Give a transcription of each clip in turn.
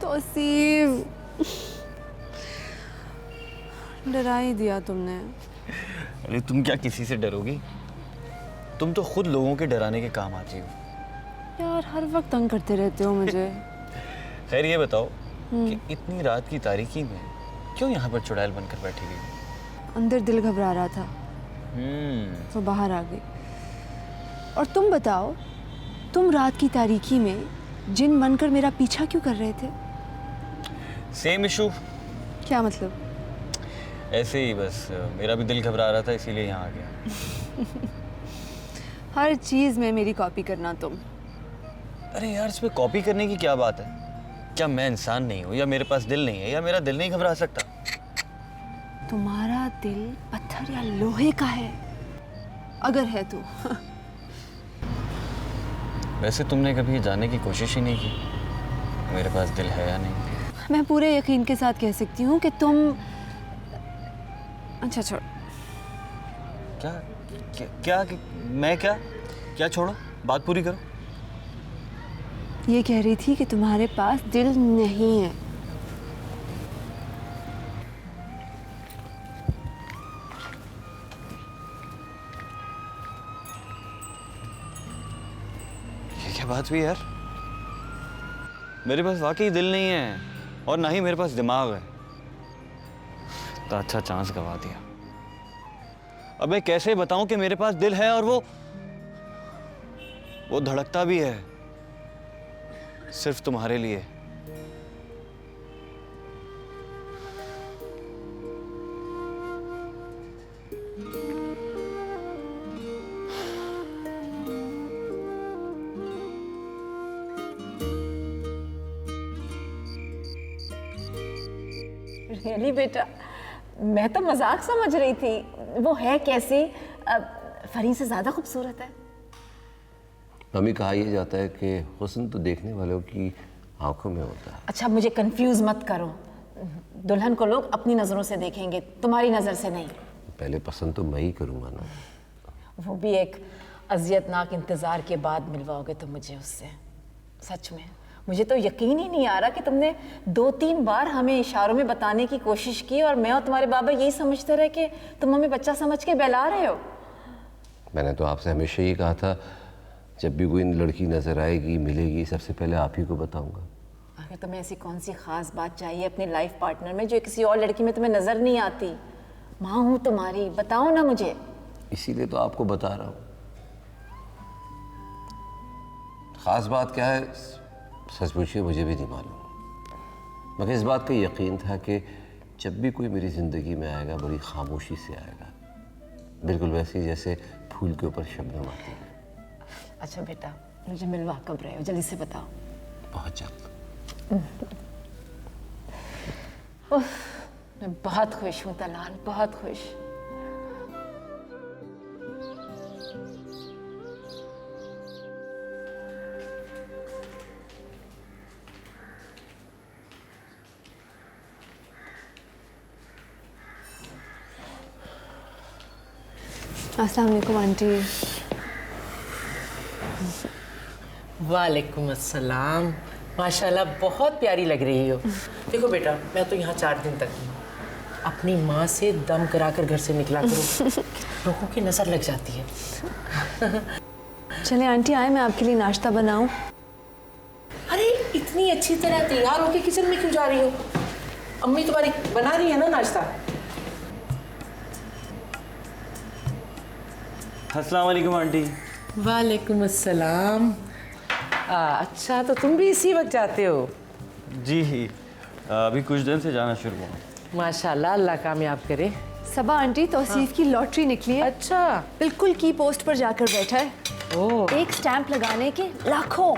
तौसीफ, डरा ही दिया तुमने। अरे तुम क्या किसी से डरोगी? तुम तो खुद लोगों के डराने के काम आती हो। यार हर वक्त तंग करते रहते हो मुझे। खैर ये बताओ कि इतनी रात की तारीकी में क्यों यहाँ पर चुड़ैल बनकर बैठी हुई? अंदर दिल घबरा रहा था तो बाहर आ गई। और तुम बताओ, तुम रात की तारीकी में जिन बनकर मेरा पीछा क्यों कर रहे थे? Same issue. क्या मतलब? ऐसे ही बस, मेरा भी दिल घबरा रहा था इसीलिए यहाँ आ गया। हर चीज में मेरी कॉपी करना तुम। अरे यार इसमें कॉपी करने की क्या बात है? क्या मैं इंसान नहीं हूँ, या मेरे पास दिल नहीं है, या मेरा दिल नहीं घबरा सकता? तुम्हारा दिल पत्थर या लोहे का है, अगर है तो। वैसे तुमने कभी ये जानने की कोशिश ही नहीं की मेरे पास दिल है या नहीं। मैं पूरे यकीन के साथ कह सकती हूँ कि तुम... अच्छा छोड़। क्या क्या, क्या मैं क्या छोड़ो, बात पूरी करो। ये कह रही थी कि तुम्हारे पास दिल नहीं है। ये क्या बात हुई यार? मेरे पास वाकई दिल नहीं है और ना ही मेरे पास दिमाग है। तो अच्छा चांस गवा दिया। अब मैं कैसे बताऊं कि मेरे पास दिल है और वो धड़कता भी है सिर्फ तुम्हारे लिए। रियली बेटा, मैं तो मजाक समझ रही थी। वो है कैसी? फरी से ज्यादा खूबसूरत है। मम्मी, कहा यह जाता है कि हुस्न तो देखने वालों की आंखों में होता है। अच्छा मुझे कंफ्यूज मत करो। दुल्हन को लोग अपनी नजरों से देखेंगे, तुम्हारी नजर से नहीं। पहले पसंद तो मैं ही करूँगा ना। वो भी एक अजियतनाक इंतजार के बाद मिलवाओगे तुम मुझे उससे। सच में मुझे तो यकीन ही नहीं आ रहा कि तुमने 2-3 बार हमें इशारों में बताने की कोशिश की और मैं और तुम्हारे बाबा यही समझते रहे कि तुम हमें बच्चा समझ के बहला रहे हो। मैंने तो आपसे हमेशा ही कहा था, जब भी कोई लड़की नजर आएगी, मिलेगी, सबसे पहले आप ही को बताऊंगा। आखिर तुम्हें ऐसी कौन सी खास बात चाहिए अपने लाइफ पार्टनर में जो किसी और लड़की में तुम्हें नजर नहीं आती? माँ हूँ तुम्हारी, बताओ ना मुझे। इसीलिए तो आपको बता रहा हूँ। खास बात क्या है, सच पूछिए मुझे भी नहीं मालूम, मगर इस बात का यकीन था कि जब भी कोई मेरी ज़िंदगी में आएगा बड़ी खामोशी से आएगा, बिल्कुल वैसे ही जैसे फूल के ऊपर शबनम आती है। अच्छा बेटा, मुझे मिलवा कब रहे हो? जल्दी से बताओ। बहुत जल्द। मैं बहुत खुश हूँ तलाल, बहुत खुश। अस्सलाम वालेकुम आंटी। वालेकुम अस्सलाम। माशाल्लाह बहुत प्यारी लग रही हो। देखो बेटा, मैं तो यहाँ 4 दिन तक हूँ। अपनी माँ से दम कराकर घर से निकला करो, लोगों की नज़र लग जाती है। चले आंटी आए, मैं आपके लिए नाश्ता बनाऊं? अरे इतनी अच्छी तरह तैयार होके किचन में क्यों जा रही हो? अम्मी तुम्हारी बना रही है ना नाश्ता। अस्सलाम वालेकुम आंटी। वालेकुम अस्सलाम। अच्छा तो तुम भी इसी वक्त जाते हो? जी अभी कुछ दिन से जाना शुरू हुआ। माशाल्लाह, अल्लाह कामयाब करे। सबा आंटी, तौसीफ की लॉटरी निकली है। अच्छा, बिल्कुल की पोस्ट पर जाकर बैठा है। ओह। एक स्टैंप लगाने के लाखों।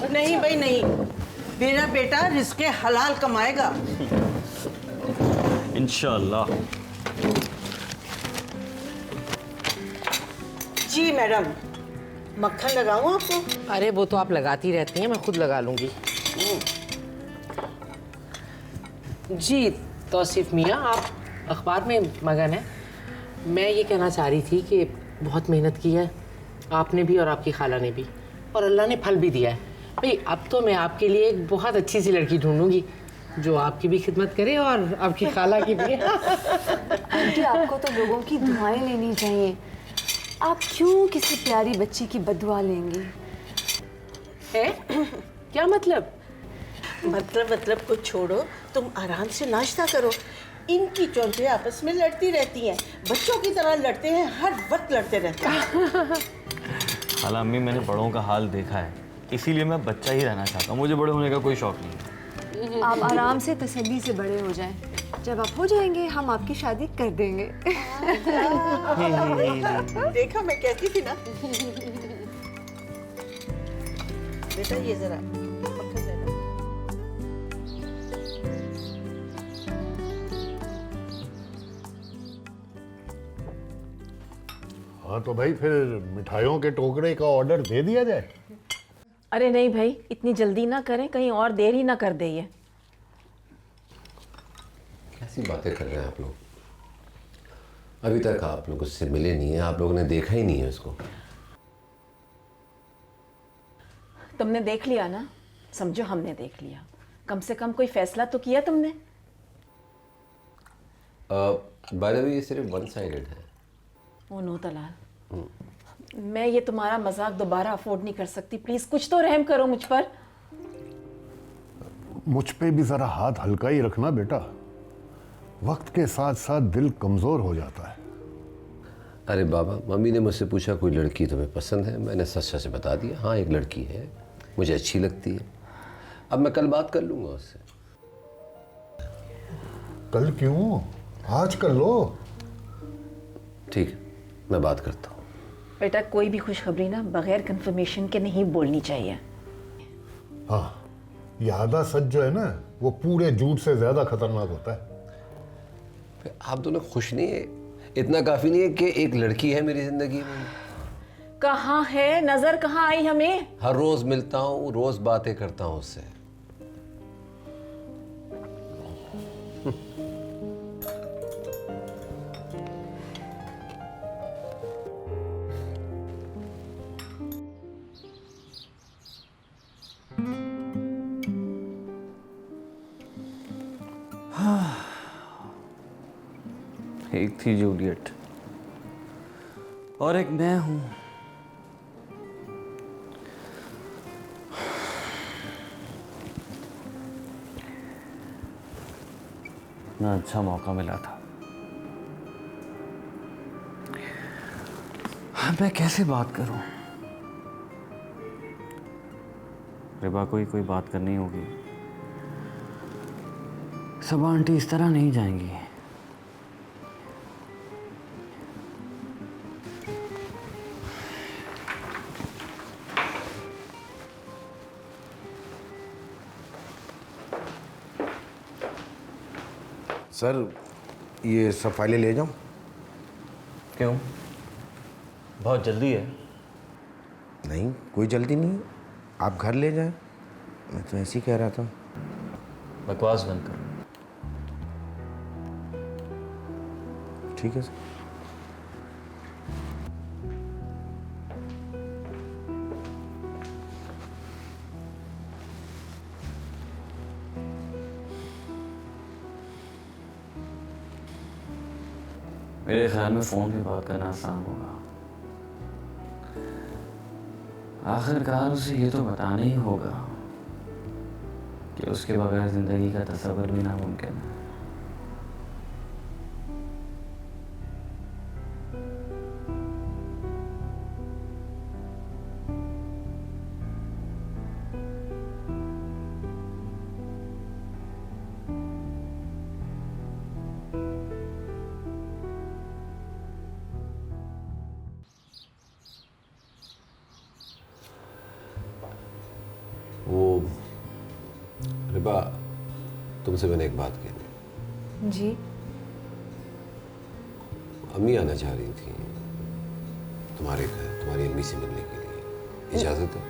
नहीं भाई नहीं, मेरा बेटा रिस्के हलाल कमाएगा। इंशाल्लाह। जी मैडम, मक्खन लगाऊं आपको? अरे वो तो आप लगाती रहती हैं, मैं खुद लगा लूँगी। जी तौसीफ मियाँ, आप अखबार में मगन हैं। मैं ये कहना चाह रही थी कि बहुत मेहनत की है आपने भी और आपकी खाला ने भी, और अल्लाह ने फल भी दिया है। भाई अब तो मैं आपके लिए एक बहुत अच्छी सी लड़की ढूंढूंगी जो आपकी भी खिदमत करे और आपकी खाला की भी। आंटी आपको तो लोगों की दुआएं लेनी चाहिए। आप क्यों किसी प्यारी बच्ची की बददुआ लेंगी? है क्या मतलब? मतलब कुछ छोड़ो, तुम आराम से नाश्ता करो। इनकी चौंचे आपस में लड़ती रहती हैं, बच्चों की तरह लड़ते हैं, हर वक्त लड़ते रहते हैं। खाला अम्मी, मैंने बड़ों का हाल देखा है, इसीलिए मैं बच्चा ही रहना चाहता हूँ। मुझे बड़े होने का कोई शौक नहीं है। आप आराम से तसल्ली से बड़े हो जाएं। जब आप हो जाएंगे हम आपकी शादी कर देंगे। देखा मैं कहती थी ना। बेटा ये जरा पकड़ लेना। हाँ तो भाई फिर मिठाइयों के टोकरे का ऑर्डर दे दिया जाए। अरे नहीं भाई, इतनी जल्दी ना करें, कहीं और देर ही ना कर दे ये। कैसी बातें कर रहे हैं आप लोग? अभी तक आप लोग उससे मिले नहीं हैं, आप लोगों ने देखा ही नहीं है उसको। तुमने देख लिया ना, समझो हमने देख लिया। कम से कम कोई फैसला तो किया तुमने। बाय द वे ये सिर्फ वन साइडेड है। ओ नो तलाल, मैं ये तुम्हारा मजाक दोबारा अफोर्ड नहीं कर सकती। प्लीज कुछ तो रहम करो मुझ पर। मुझ पे भी जरा हाथ हल्का ही रखना बेटा, वक्त के साथ साथ दिल कमजोर हो जाता है। अरे बाबा, मम्मी ने मुझसे पूछा कोई लड़की तुम्हें पसंद है, मैंने सच सच बता दिया हाँ एक लड़की है, मुझे अच्छी लगती है। अब मैं कल बात कर लूँगा उससे। कल क्यों, आज कर लो। ठीक है, मैं बात करता हूँ। बेटा कोई भी खुशखबरी ना बगैर कंफर्मेशन के नहीं बोलनी चाहिए। हाँ, ये आधा सच जो है ना वो पूरे झूठ से ज्यादा खतरनाक होता है। फिर आप दोनों खुश नहीं है? इतना काफी नहीं है कि एक लड़की है मेरी जिंदगी में? कहाँ है, नजर कहाँ आई हमें? हर रोज मिलता हूँ, रोज बातें करता हूँ उससे। एक थी जूलियट और एक मैं हूं। इतना अच्छा मौका मिला था, मैं कैसे बात करूं? रिबा को ही कोई बात करनी होगी। सब आंटी इस तरह नहीं जाएंगी। सर ये सब फाइलें ले जाऊं? क्यों, बहुत जल्दी है? नहीं कोई जल्दी नहीं, आप घर ले जाएं। मैं तो ऐसे ही कह रहा था। बकवास बंद करो। ठीक है सर। मेरे ख्याल में फोन पे बात करना आसान होगा। आखिरकार उसे ये तो बताना ही होगा कि उसके बगैर जिंदगी का तसव्वुर भी नामुमकिन है। वो रिबा, तुमसे मैंने एक बात कहनी। जी? अम्मी आना चाह रही थी तुम्हारे घर, तुम्हारी अम्मी से मिलने के लिए। इजाज़त है?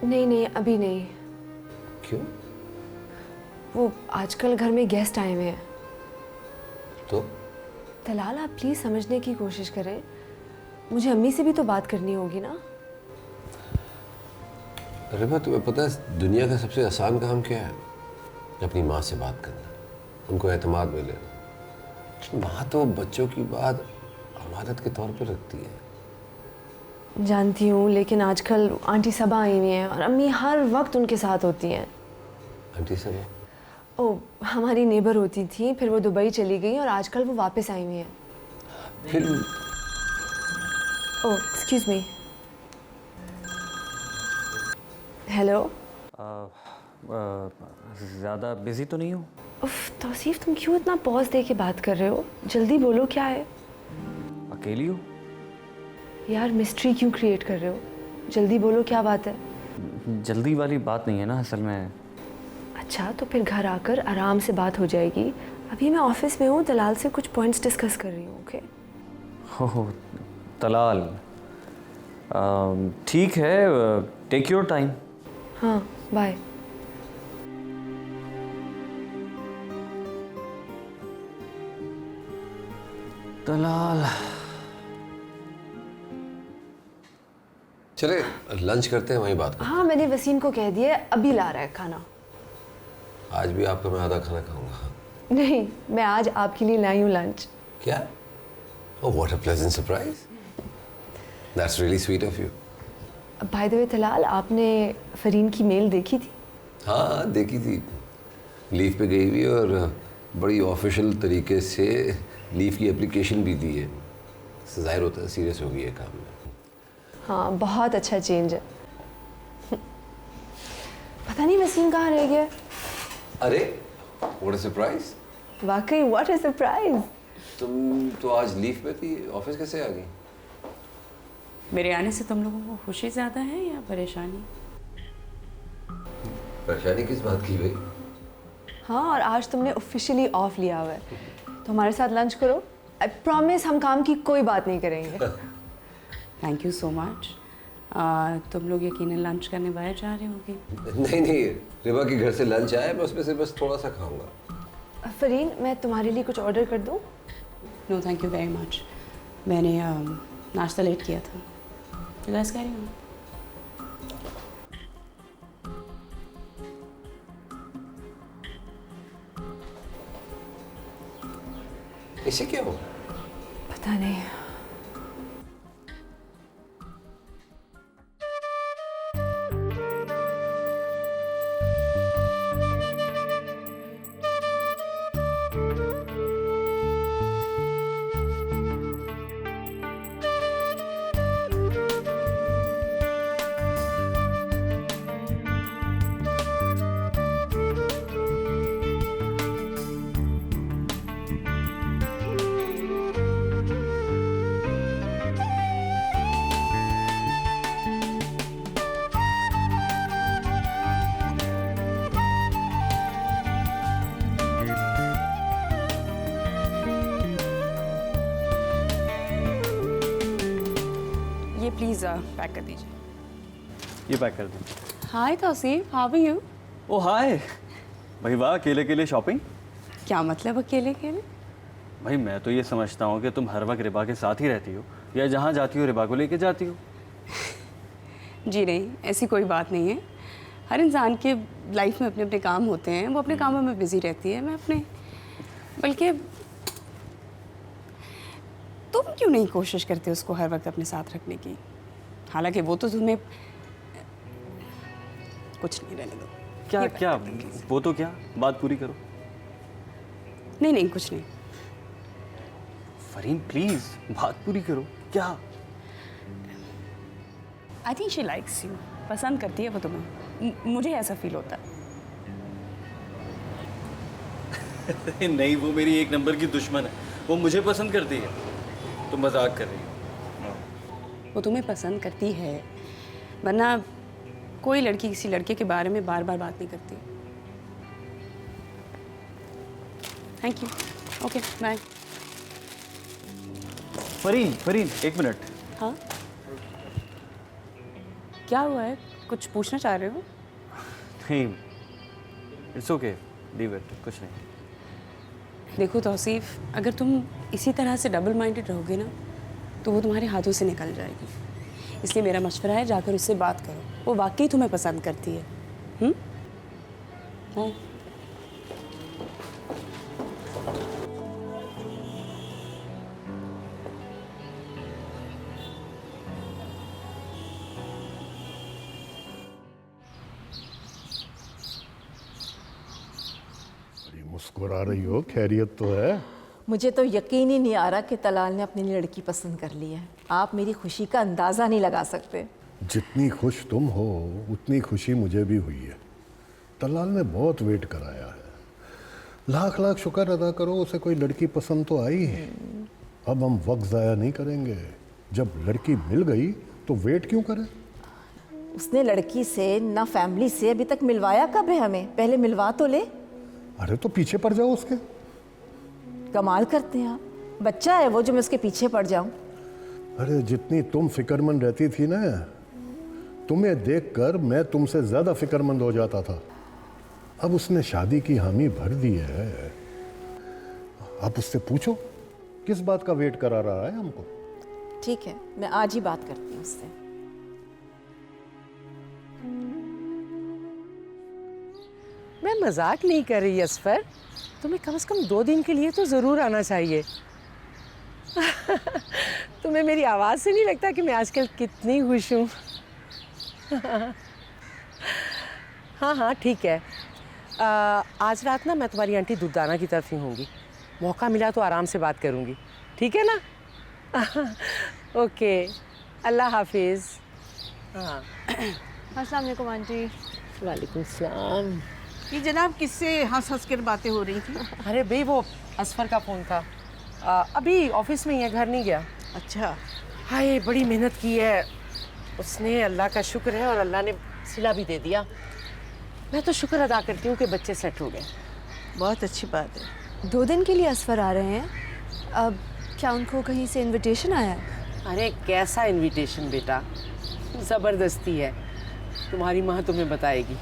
नहीं नहीं, अभी नहीं। क्यों? वो आजकल घर में गेस्ट आए हुए हैं। तो तलाल आप प्लीज़ समझने की कोशिश करें, मुझे अम्मी से भी तो बात करनी होगी ना। रिबा, तुम्हें पता है दुनिया का सबसे आसान काम क्या है? अपनी माँ से बात करना, उनको एतमाद में लेना। माँ तो बच्चों की बात अमानत के तौर पर रखती है। जानती हूँ, लेकिन आजकल आंटी सबा आई हुई हैं और अम्मी हर वक्त उनके साथ होती हैं। आंटी सबा? ओ, हमारी नेबर होती थी, फिर वो दुबई चली गई और आजकल वो वापस आई हुई हैं। फिर ओह, एक्सक्यूज मी। हेलो। ज़्यादा बिजी तो नहीं हो? उफ तौसीफ, तुम क्यों इतना पॉज दे के बात कर रहे हो? जल्दी बोलो, क्या है? अकेली हो? यार मिस्ट्री क्यों क्रिएट कर रहे हो? जल्दी बोलो, क्या बात है? जल्दी वाली बात नहीं है ना असल में। अच्छा, तो फिर घर आकर आराम से बात हो जाएगी। अभी मैं ऑफिस में हूँ, दलाल से कुछ पॉइंट्स डिस्कस कर रही हूँ। ओके? हो तलाल, ठीक है, टेक योर टाइम। हाँ, बाय। तलाल, चले लंच करते हैं, वहीं बात करते हाँ, मैंने वसीम को कह दिया, अभी ला रहा है खाना। हैं। आज भी आपका मैं आधा खाना खाऊंगा। नहीं, मैं आज आपके लिए लाई हूँ लंच। क्या? Oh, what a pleasant surprise. That's really sweet of you. By the way Talal, आपने फरीन की मेल देखी थी? हाँ, देखी थी। लीव पे गई हुई और बड़ी ऑफिशियल तरीके से लीव की एप्लीकेशन भी दी है। ज़ाहिर होता है सीरियस हो गई है काम में। हाँ, बहुत अच्छा चेंज है। पता नहीं वसीम कहाँ रह गया। अरे, what a surprise. वाकई व्हाट अ सरप्राइज। तुम तो आज लीव पे थी, ऑफिस कैसे आ गई? मेरे आने से तुम लोगों को खुशी ज़्यादा है या परेशानी? परेशानी किस बात की भाई? हाँ, और आज तुमने ऑफिशियली ऑफ लिया हुआ है, तो हमारे साथ लंच करो। आई प्रॉमिस हम काम की कोई बात नहीं करेंगे। Thank you so much. तुम लोग यकीनन लंच करने बाहर जा रहे होगे? नहीं, रिबा के घर से लंच आया, मैं उसमें से बस थोड़ा सा खाऊंगा। फरीन, मैं तुम्हारे लिए कुछ ऑर्डर कर दूँ? No thank you very much. मैंने नाश्ता लेट किया था। तो गैस कह रही हूँ। इसे क्या हो? पता नहीं। प्लीज़ पैक कर दीजिए। ये पैक कर दो। हाय तौसीफ, हाउ आर यू? ओ हाय, भाई वाह, अकेले अकेले शॉपिंग? क्या मतलब अकेले अकेले? भाई मैं तो ये समझता हूँ कि तुम हर वक्त रिबा के साथ ही रहती हो, या जहाँ जाती हो रिबा को लेके जाती हो। जी नहीं, ऐसी कोई बात नहीं है। हर इंसान के लाइफ में अपने अपने काम होते हैं, वो अपने कामों में बिजी रहती है, मैं अपने। बल्कि तुम क्यों नहीं कोशिश करते उसको हर वक्त अपने साथ रखने की? हालांकि वो तो तुम्हें कुछ नहीं, रहने दो। क्या वो तो क्या, बात पूरी करो। नहीं कुछ नहीं। फरीन प्लीज बात पूरी करो। क्या? I think she likes you. पसंद करती है वो तुम्हें, मुझे ऐसा फील होता है। नहीं, वो मेरी एक नंबर की दुश्मन है, वो मुझे पसंद करती है। तुम मजाक कर रही हो। वो तुम्हें पसंद करती है, वरना कोई लड़की किसी लड़के के बारे में बार बार बात नहीं करती। Thank you. Okay bye. Fareen एक मिनट। हाँ, क्या हुआ है? कुछ पूछना चाह रहे हो? नहीं, इट्स ओके, लीव इट, कुछ नहीं। देखो तौसीफ, अगर तुम इसी तरह से डबल माइंडेड रहोगे ना, तो वो तुम्हारे हाथों से निकल जाएगी। इसलिए मेरा मशवरा है जाकर उससे बात करो, वो वाकई तुम्हें पसंद करती है। हाँ। मुस्कुरा रही हो, खैरियत तो है? मुझे तो यकीन ही नहीं आ रहा कि तलाल ने अपनी लड़की पसंद कर ली है। आप मेरी खुशी का अंदाज़ा नहीं लगा सकते। जितनी खुश तुम हो उतनी खुशी मुझे भी हुई है। तलाल ने बहुत वेट कराया है। लाख लाख शुक्र अदा करो उसे कोई लड़की पसंद तो आई है। अब हम वक्त ज़ाया नहीं करेंगे। जब लड़की मिल गई तो वेट क्यों करें? उसने लड़की से ना फैमिली से अभी तक मिलवाया कब है हमें? पहले मिलवा तो ले। अरे तो पीछे पड़ जाओ उसके। कमाल करते हैं आप, बच्चा है वो जो मैं उसके पीछे पड़ जाऊं? अरे जितनी तुम फिक्रमंद रहती थी ना, तुम्हें देखकर मैं तुमसे ज्यादा फिक्रमंद हो जाता था। अब उसने शादी की हामी भर दी है। आप उससे पूछो किस बात का वेट करा रहा है हमको। ठीक है, मैं आज ही बात करती हूँ उससे। मैं मजाक नहीं कर रही असफर, तुम्हें कम से कम 2 दिन के लिए तो ज़रूर आना चाहिए। तुम्हें मेरी आवाज़ से नहीं लगता कि मैं आजकल कितनी खुश हूँ? हाँ हाँ ठीक है। आज रात ना मैं तुम्हारी आंटी दुर्दाना की तरफ ही होंगी। मौका मिला तो आराम से बात करूँगी, ठीक है ना? ओके, अल्लाह हाफिज़। हाँ, अस्सलाम वालेकुम आंटी। वालेकुम सलाम। ये जनाब किससे हंस हंस कर बातें हो रही थी? अरे भाई वो असफर का फ़ोन था। अभी ऑफिस में ही है, घर नहीं गया। अच्छा। हाय बड़ी मेहनत की है उसने, अल्लाह का शुक्र है, और अल्लाह ने सिला भी दे दिया। मैं तो शुक्र अदा करती हूँ कि बच्चे सेट हो गए। बहुत अच्छी बात है। 2 दिन के लिए असफर आ रहे हैं। अब क्या उनको कहीं से इनविटेशन आया है? अरे कैसा इनविटेशन बेटा, ज़बरदस्ती है। तुम्हारी माँ तुम्हें बताएगी।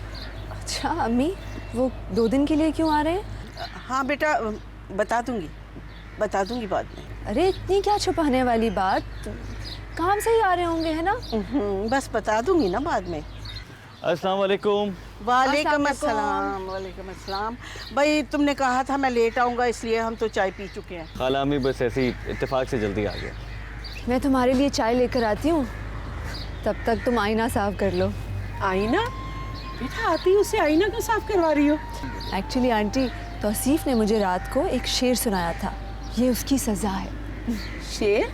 अच्छा अम्मी, वो 2 दिन के लिए क्यों आ रहे हैं? हाँ बेटा, बता दूंगी बाद में। अरे इतनी क्या छुपाने वाली बात, काम से ही आ रहे होंगे है ना? बस बता दूंगी ना बाद में। अस्सलाम वालेकुम। वालेकुम अस्सलाम। वालेकुम अस्सलाम। भाई तुमने कहा था मैं लेट आऊँगा, इसलिए हम तो चाय पी चुके हैं। खाला अम्मी बस ऐसे ही इत्तेफाक से जल्दी आ गया। मैं तुम्हारे लिए चाय लेकर आती हूँ, तब तक तुम आईना साफ कर लो। आईना? बेटा आती उसे आईना क्यों साफ करवा रही हो? एक्चुअली आंटी, तौसीफ ने मुझे रात को एक शेर सुनाया था, ये उसकी सज़ा है। शेर?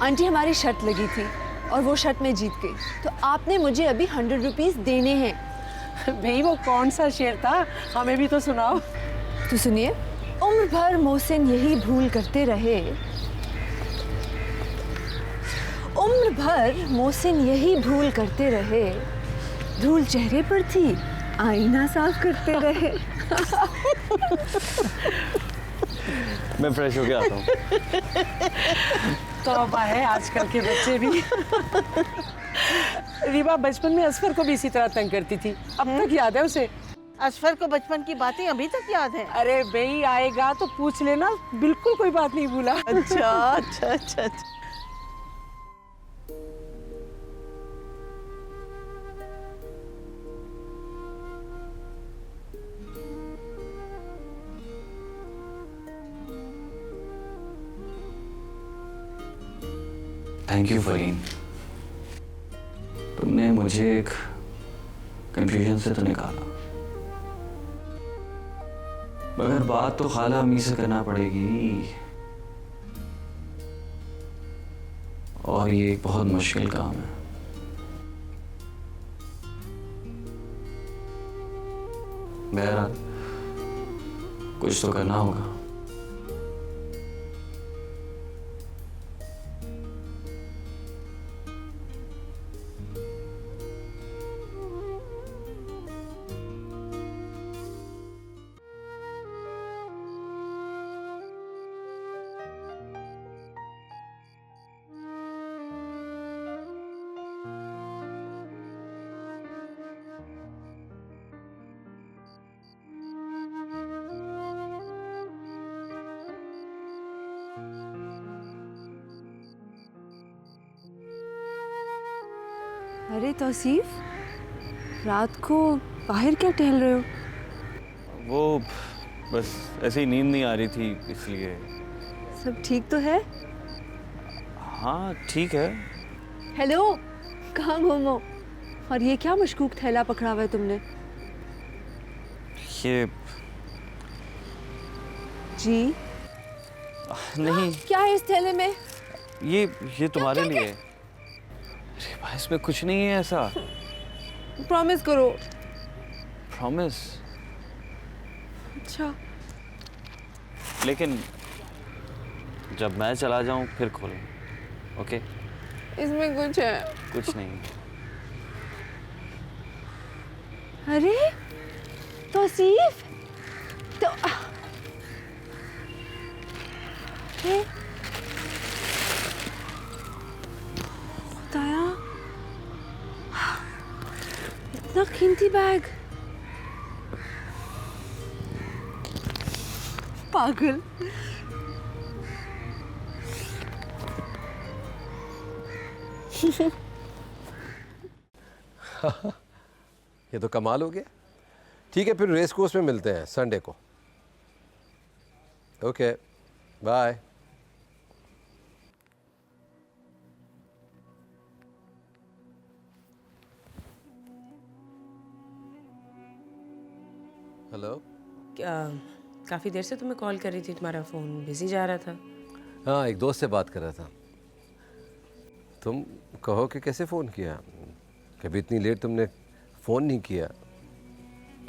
आंटी हमारी शर्त लगी थी और वो शर्त में जीत गई, तो आपने मुझे अभी 100 रुपीज़ देने हैं। भाई वो कौन सा शेर था, हमें भी तो सुनाओ। तो सुनिए, उम्र भर मोहसिन यही भूल करते रहे, उम्र भर मोहसिन यही भूल करते रहे, धूल चेहरे पर थी आईना साफ करते रहे। मैं फ्रेश होके आता हूँ। तौबा है आजकल के बच्चे भी। रीबा बचपन में असफर को भी इसी तरह तंग करती थी, अब तक याद है उसे। असफर को बचपन की बातें अभी तक याद हैं? अरे भाई आएगा तो पूछ लेना, बिल्कुल कोई बात नहीं भूला। अच्छा अच्छा अच्छा अच्छा। थैंक यू फरीन, तुमने मुझे एक कंफ्यूजन से तो निकाला, मगर बात तो खाला अम्मी से करना पड़ेगी, और ये एक बहुत मुश्किल काम है। बहरहाल कुछ तो करना होगा। अरे तौसीफ, रात को बाहर क्या टहल रहे हो? वो बस ऐसे ही नींद नहीं आ रही थी इसलिए। सब ठीक तो है? हाँ ठीक है। हेलो, कहाँ घूमो? और ये क्या मशकूक थैला पकड़ा हुआ है तुमने? ये जी नहीं, क्या है इस थैले में? ये तुम्हारे लिए है। अरे भाई इसमें कुछ नहीं है ऐसा। प्रॉमिस करो। प्रॉमिस। अच्छा लेकिन जब मैं चला जाऊं फिर खोलो। ओके? इसमें कुछ है। कुछ नहीं। अरे तौसीफ, तो अरे खुदाया, इतना कीमती बैग। पागल। ये तो कमाल हो गया। ठीक है, फिर रेस कोर्स में मिलते हैं संडे को। Okay bye. हेलो। काफ़ी देर से तुम्हें कॉल कर रही थी, तुम्हारा फ़ोन बिजी जा रहा था। हाँ, एक दोस्त से बात कर रहा था। तुम कहो कि कैसे फ़ोन किया? कभी इतनी लेट तुमने फ़ोन नहीं किया।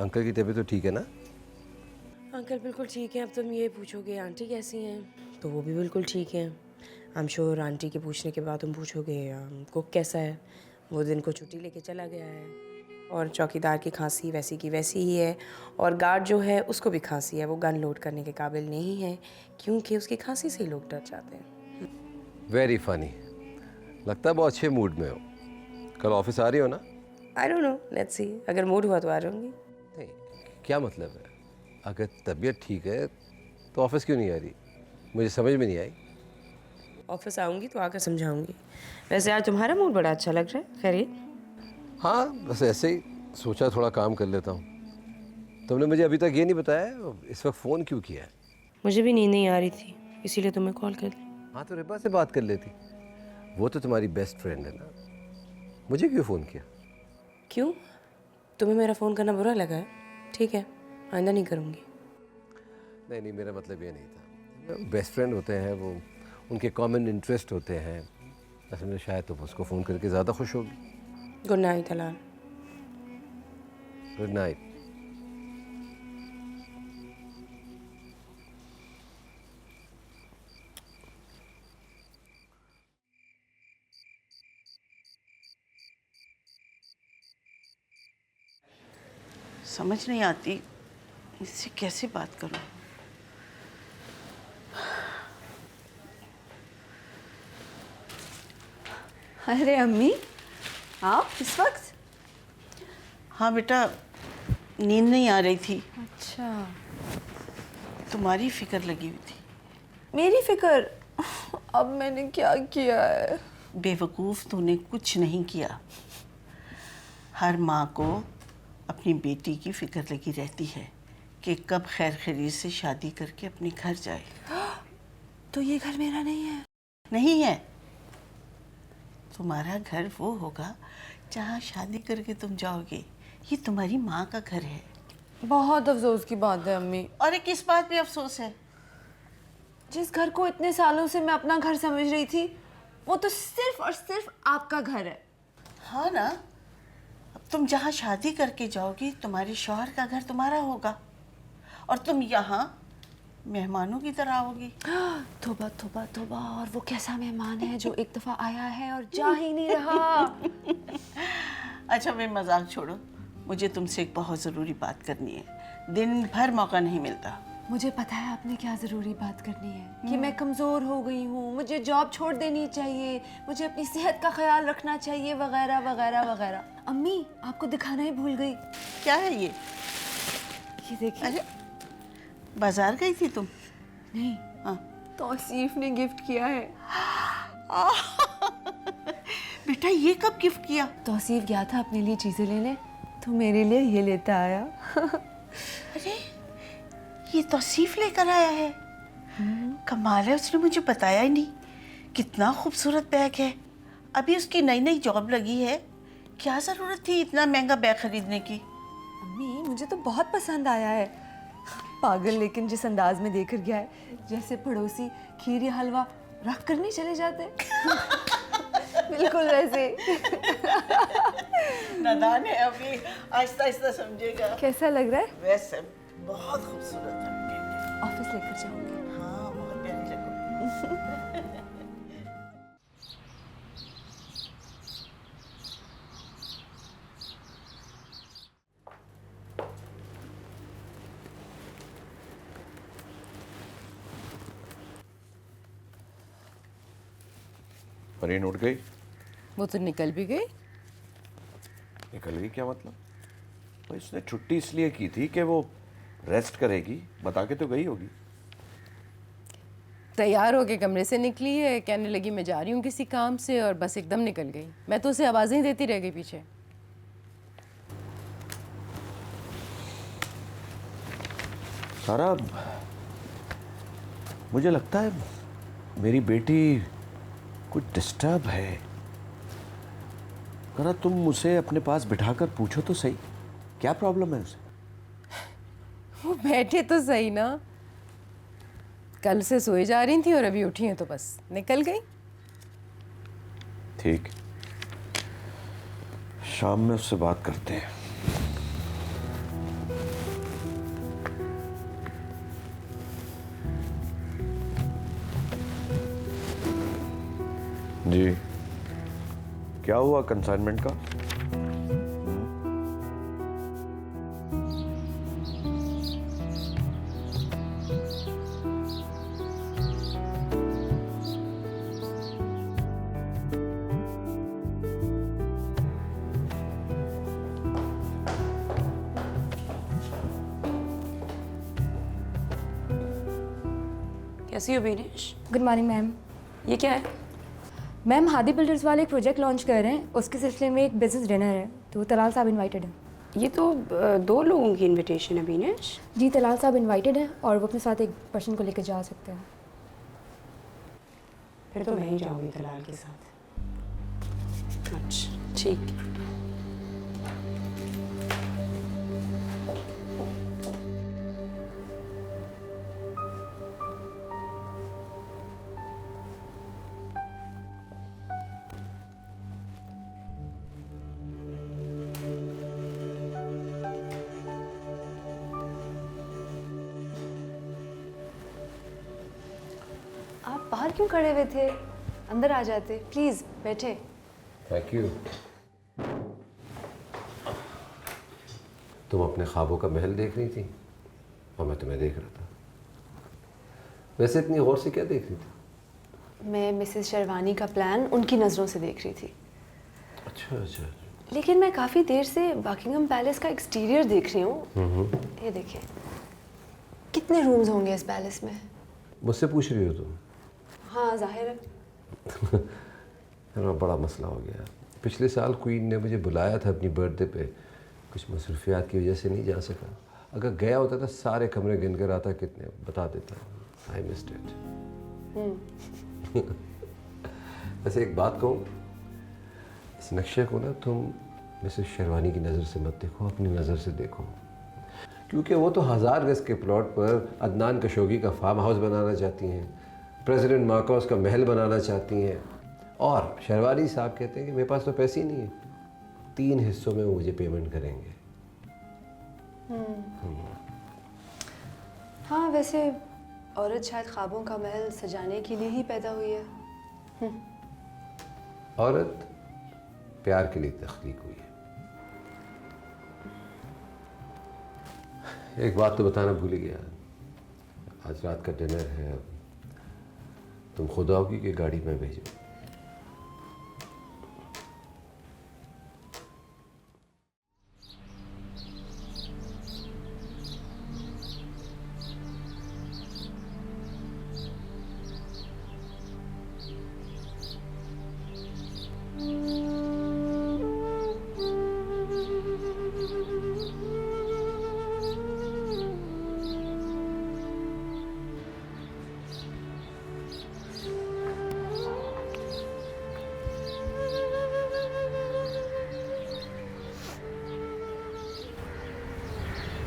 अंकल की तबीयत तो ठीक है ना? अंकल बिल्कुल ठीक है। अब तुम ये पूछोगे आंटी कैसी हैं, तो वो भी बिल्कुल ठीक है। आई एम श्योर आंटी के पूछने के बाद तुम पूछोगे कुक कैसा है। वो दिन को छुट्टी लेके चला गया है, और चौकीदार की खांसी वैसी की वैसी ही है, और गार्ड जो है उसको भी खांसी है। वो गन लोड करने के काबिल नहीं है, क्योंकि उसकी खांसी से ही लोग डर जाते हैं। Very funny. लगता है बहुत अच्छे मूड में हो। कल ऑफिस आ रही हो ना? I don't know, let's see. अगर मूड हुआ तो आ जाऊँगी। नहीं, क्या मतलब है? अगर तबीयत ठीक है तो ऑफिस क्यों नहीं आ रही? मुझे समझ में नहीं आई। ऑफिस आऊँगी तो आकर समझाऊँगी। वैसे आज तुम्हारा मूड बड़ा अच्छा लग रहा है। खैरियत? हाँ, बस ऐसे ही सोचा थोड़ा काम कर लेता हूँ। तुमने मुझे अभी तक ये नहीं बताया इस वक्त फ़ोन क्यों किया है? मुझे भी नींद नहीं आ रही थी, इसीलिए तुम्हें कॉल कर ली। हाँ, तो रिबा से बात कर लेती। वो तो तुम्हारी बेस्ट फ्रेंड है ना। मुझे क्यों फ़ोन किया? क्यों? तुम्हें मेरा फ़ोन करना बुरा लगा है? ठीक है, आइंदा नहीं करूँगी। नहीं नहीं, मेरा मतलब ये नहीं था। बेस्ट फ्रेंड होते हैं वो, उनके कॉमन इंटरेस्ट होते हैं। असल में शायद तुम उसको फ़ोन करके ज़्यादा खुश होगी। गुड नाइट हलाल। Good night. समझ नहीं आती इससे कैसे बात करूं। अरे अम्मी, आप इस वक्त? हाँ बेटा, नींद नहीं आ रही थी। अच्छा, तुम्हारी फिक्र लगी हुई थी। मेरी फिक्र? अब मैंने क्या किया है? बेवकूफ़ तूने कुछ नहीं किया। हर माँ को अपनी बेटी की फिक्र लगी रहती है कि कब खैर खैरियत से शादी करके अपने घर जाए। तो ये घर मेरा नहीं है? नहीं है। तुम्हारा घर वो होगा जहाँ शादी करके तुम जाओगे। ये तुम्हारी माँ का घर है। बहुत अफसोस की बात है अम्मी। और ये किस बात पे अफसोस है? जिस घर को इतने सालों से मैं अपना घर समझ रही थी, वो तो सिर्फ और सिर्फ आपका घर है। हाँ ना, अब तुम जहाँ शादी करके जाओगी तुम्हारे शौहर का घर तुम्हारा होगा, और तुम यहाँ मेहमानों की तरह आओगी। तौबा तौबा तौबा, और वो कैसा मेहमान है जो एक दफ़ा आया है और जा ही नहीं रहा। अच्छा मैं मजाक छोड़ो, मुझे तुमसे एक बहुत ज़रूरी बात करनी है। दिन भर मौका नहीं मिलता। मुझे पता है आपने क्या ज़रूरी बात करनी है, कि मैं कमज़ोर हो गई हूँ, मुझे जॉब छोड़ देनी चाहिए, मुझे अपनी सेहत का ख्याल रखना चाहिए, वगैरह वगैरह वगैरह। अम्मी, आपको दिखाना ही भूल गई। क्या है ये? ये देखिए। अरे बाजार गई थी तुम? नहीं, हाँ। तौसीफ ने गिफ्ट किया है। बेटा बेटा ये कब गिफ्ट किया? तौसीफ गया था अपने लिए चीज़ें लेने, तो मेरे लिए ये लेता आया। अरे ये तौसीफ लेकर आया है। कमाल है, उसने मुझे बताया ही नहीं। कितना खूबसूरत बैग है। अभी उसकी नई नई जॉब लगी है, क्या ज़रूरत थी इतना महंगा बैग खरीदने की? अम्मी मुझे तो बहुत पसंद आया है। पागल लेकिन जिस अंदाज में देकर गया है, जैसे पड़ोसी खीर या हलवा रख कर नहीं चले जाते। बिल्कुल वैसे। नादान है अभी, आहिस्ता आहिस्ता समझेगा। कैसा लग रहा है? वैसे बहुत खूबसूरत है। ऑफिस लेकर जाऊंगी। हाँ बहुत प्यारी लगो। परीन उठ गई? वो तो निकल भी गई। निकल गई क्या मतलब? तो इसने छुट्टी इसलिए की थी कि वो रेस्ट करेगी, बता के तो गई होगी। तैयार होके कमरे से निकली है, कहने लगी मैं जा रही हूँ किसी काम से, और बस एकदम निकल गई। मैं तो उसे आवाज़ें ही देती रह गई पीछे। सारा, मुझे लगता है मेरी बेटी कुछ डिस्टर्ब है। जरा तुम उसे अपने पास बिठाकर पूछो तो सही, क्या प्रॉब्लम है उसे? वो बैठे तो सही ना। कल से सोए जा रही थी और अभी उठी हैं तो बस निकल गई। ठीक, शाम में उससे बात करते हैं। जी, क्या हुआ कंसाइनमेंट का? कैसी हो बीनेश? Good morning ma'am. ये क्या है? मैम हादी बिल्डर्स वाले एक प्रोजेक्ट लॉन्च कर रहे हैं, उसके सिलसिले में एक बिजनेस डिनर है, तो तलाल साहब इनवाइटेड हैं। ये तो 2 लोगों की इनविटेशन है बीनेश। जी तलाल साहब इनवाइटेड हैं और वो अपने साथ एक पर्सन को लेकर जा सकते हैं। फिर तो मैं ही जाऊंगी दलाल के साथ। अच्छा ठीक। आप बाहर क्यों खड़े हुए थे? अंदर आ जाते प्लीज, बैठे। Thank you. तुम अपने ख्वाबों का महल देख रही थी और मैं तुम्हें देख रहा था। वैसे इतनी गौर से क्या देख रही थी? मैं मिसेस शर्वानी का प्लान उनकी नज़रों से देख रही थी। अच्छा अच्छा। लेकिन मैं काफ़ी देर से बकिंगम पैलेस का एक्सटीरियर देख रही हूँ। ये देखिए, कितने रूम्स होंगे इस पैलेस में? मुझसे पूछ रही हो तुम? हाँ जाहिर है। बड़ा मसला हो गया। पिछले साल क्वीन ने मुझे बुलाया था अपनी बर्थडे पे, कुछ मसरूफियात की वजह से नहीं जा सका। अगर गया होता तो सारे कमरे गिन कर आता, कितने बता देता। I missed it. वैसे एक बात कहूँ, इस नक्शे को ना तुम मिसेस शेरवानी की नज़र से मत देखो, अपनी नज़र से देखो, क्योंकि वो तो 1000 गज के प्लॉट पर अदनान कशोगी का फार्म हाउस बनाना चाहती हैं, प्रेसिडेंट मार्कोस का महल बनाना चाहती हैं, और शेरवानी साहब कहते हैं कि मेरे पास तो पैसे ही नहीं है, 3 हिस्सों में वो मुझे पेमेंट करेंगे। हाँ वैसे औरत शायद ख्वाबों का महल सजाने के लिए ही पैदा हुई है। औरत प्यार के लिए तख्लीक हुई है। एक बात तो बताना भूल ही गया, आज रात का डिनर है, तुम खुद आओगी कि गाड़ी में भेजो?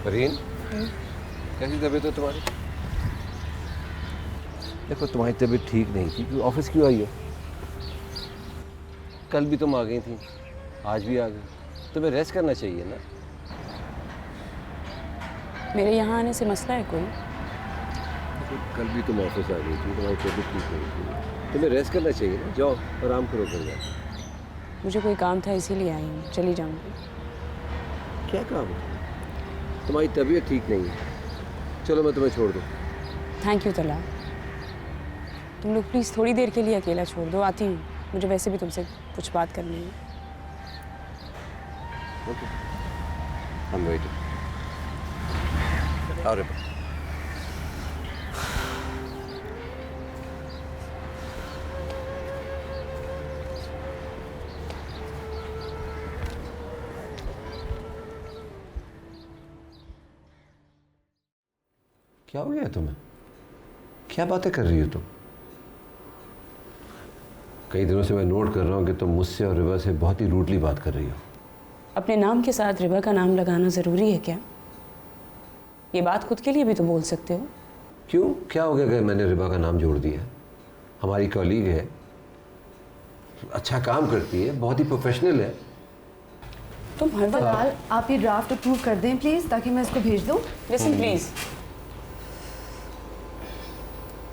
फरीन, कैसी तबीयत है तुम्हारी? देखो तुम्हारी तबीयत ठीक नहीं थी, क्यों ऑफिस क्यों आई हो? कल भी तुम आ गई थी, आज भी आ गई। तुम्हें रेस्ट करना चाहिए ना। मेरे यहाँ आने से मसला है कोई? देखो, कल भी तुम ऑफिस आ गई थी, तुम्हारी तबीयत ठीक नहीं थी, तुम्हें रेस्ट करना चाहिए ना। जाओ आराम करो कर जाओ। मुझे कोई काम था इसीलिए आई हूँ, चली जाऊँगी। क्या काम है? तुम्हारी तबीयत ठीक नहीं है, चलो मैं तुम्हें छोड़ दूँ। थैंक यू तला। तुम लोग प्लीज़ थोड़ी देर के लिए अकेला छोड़ दो, आती हूँ। मुझे वैसे भी तुमसे कुछ बात करनी है। Okay, I am waiting. अरे क्या हो गया तुम्हें? क्या बातें कर रही हो तुम? कई दिनों से मैं नोट कर रहा हूँ कि तुम मुझसे और रिवा से बहुत ही रूडली बात कर रही हो। अपने नाम के साथ रिवा का नाम लगाना ज़रूरी है क्या? ये बात खुद के लिए भी तो बोल सकते हो। क्यों, क्या हो गया अगर मैंने रिवा का नाम जोड़ दिया? हमारी कॉलीग है, अच्छा काम करती है, बहुत ही प्रोफेशनल है। तुम हर वक्त तलाल, आप ये ड्राफ्ट अप्रूव कर दें प्लीज़, ताकि मैं इसको भेज दूँ। लिसन प्लीज़,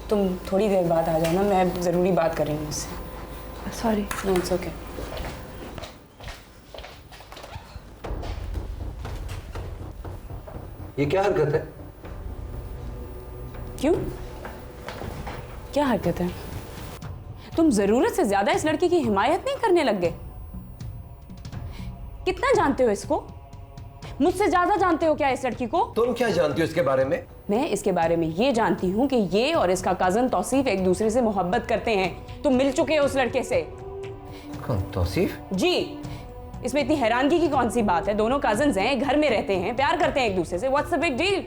तुम थोड़ी देर बाद आ जाना, मैं ज़रूरी बात कर रही हूँ उससे। सॉरी। No it's okay. ये क्या हरकत है? क्यों? क्या हरकत है? तुम ज़रूरत से ज़्यादा इस लड़की की हिमायत नहीं करने लग गए? कितना जानते हो इसको? मुझसे ज़्यादा जानते हो क्या इस लड़की को? तुम क्या जानती हो इसके बारे में? मैं इसके बारे में ये जानती हूँ कि ये और इसका कज़न तौसीफ एक दूसरे से मोहब्बत करते हैं। तुम मिल चुके हो उस लड़के से। कौन, तौसीफ? जी, इसमें इतनी हैरानगी की कौन सी बात है? दोनों कज़न्स हैं, घर में रहते हैं, प्यार करते हैं एक दूसरे से। What's the big deal?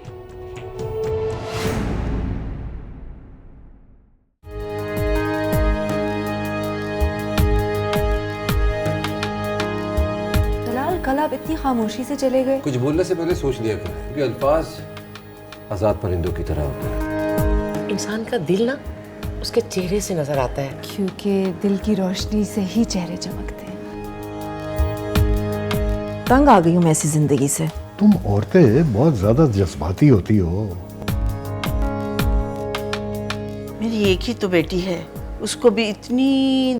Talal, कल आप इतनी खामोशी से चले गए। कुछ बोलने से पहले सोच लिया करो, क्योंकि अल्फाज आजाद परिंदों की तरह होते हैं। इंसान का दिल ना उसके चेहरे से नजर आता है। क्योंकि दिल की रोशनी से ही चेहरे चमकते हैं। तंग आ गई हूँ मैं ऐसी जिंदगी से। तुम औरतें बहुत ज्यादा जज्बाती होती हो। मेरी एक ही तो बेटी है, उसको भी इतनी